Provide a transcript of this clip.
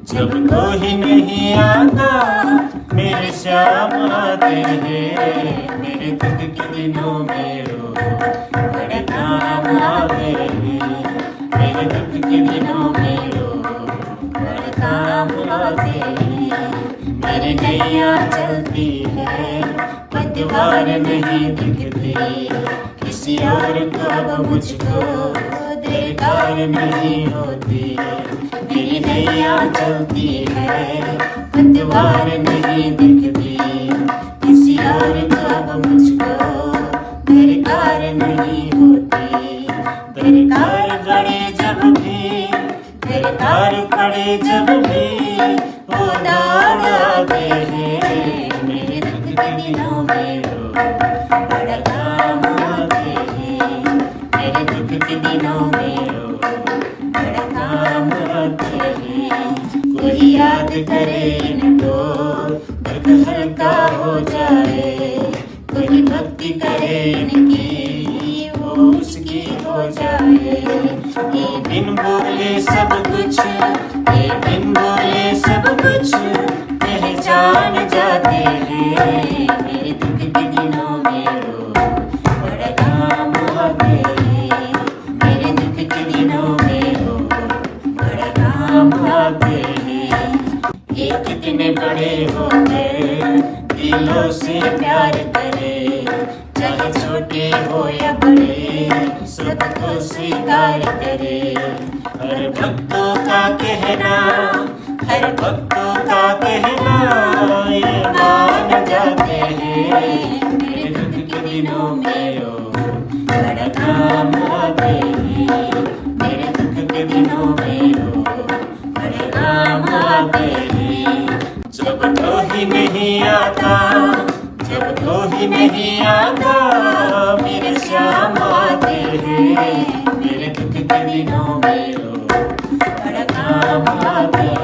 जब कोई नहीं आता मेरे श्याम आते हैं, मेरे दुख के दिनों में रो बड़े काम आते हैं, मेरे दुख के दिनों में रो बड़े काम आते हैं। मेरी नैया चलती है पतवार नहीं दिखती, किसी और को अब मुझको दरकार नहीं होती। मेरी नैया चलती है पतवार नहीं दिखती, किसी और को अब मुझको दरकार नहीं होती। दरकार पड़े जब भी, दरकार पड़े जब भी वो दाद आते हैं, मेरे दुख के दिनों में रो बड़ा काम आते हैं, मेरे दुख के दिनों में रो बड़ा काम आते हैं। कोई याद करे इनको दर्द हल्का हो जाए, कोई भक्ति करे इनकी वो उसकी हो जाए। ये बिन बोले सब कुछ, ये बिन बोले सब कुछ पहचान जाते हैं, मेरे दुख के दिनों में रो बड़ा काम आते हैं, मेरे दुख के दिनों में रो बड़ा काम आते हैं। एक दिन बड़े हो गए दिलों से प्यार करे, चाहे छोटे हो या बड़े सबको स्वीकार करे। हर भक्तों का कहना, हर भक्तों का कहना ये मान जाते हैं, मेरे दुख के दिनों में रो बड़ा काम आते हैं, मेरे दुख के दिनों में रो बड़े काम आते हैं। जब कोई नहीं आता, जब कोई नहीं आता मेरे श्याम आते हैं, मेरे दुख के दिनों में रो बड़ा काम आते हैं।